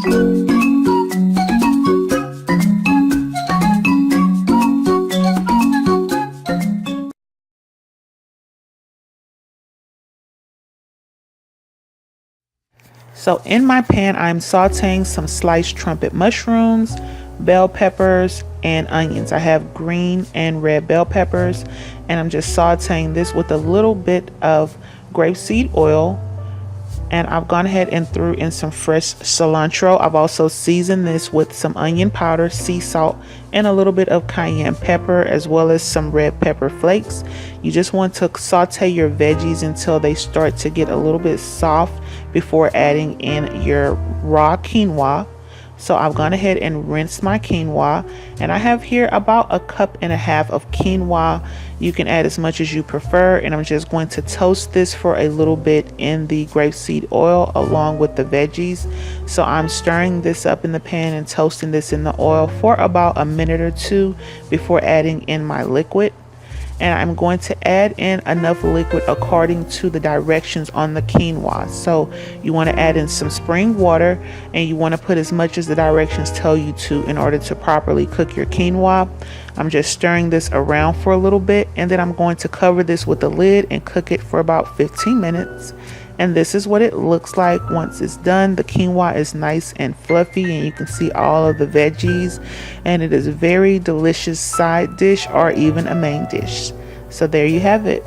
So in my pan, I'm sauteing some sliced trumpet mushrooms, bell peppers, and onions. I have green and red bell peppers, and I'm just sauteing this with a little bit of grapeseed oil. And I've gone ahead and threw in some fresh cilantro. I've also seasoned this with some onion powder, sea salt, and a little bit of cayenne pepper, as well as some red pepper flakes. You just want to saute your veggies until they start to get a little bit soft before adding in your raw quinoa. So I've gone ahead and rinsed my quinoa, and I have here about 1.5 cups of quinoa. You can add as much as you prefer, and I'm just going to toast this for a little bit in the grapeseed oil along with the veggies. So I'm stirring this up in the pan and toasting this in the oil for about a minute or two before adding in my liquid. And I'm going to add in enough liquid according to the directions on the quinoa. So you want to add in some spring water, and you want to put as much as the directions tell you to in order to properly cook your quinoa. I'm just stirring this around for a little bit, and then I'm going to cover this with a lid and cook it for about 15 minutes. And this is what it looks like once it's done. The quinoa is nice and fluffy, and you can see all of the veggies, and it is a very delicious side dish or even a main dish. So there you have it.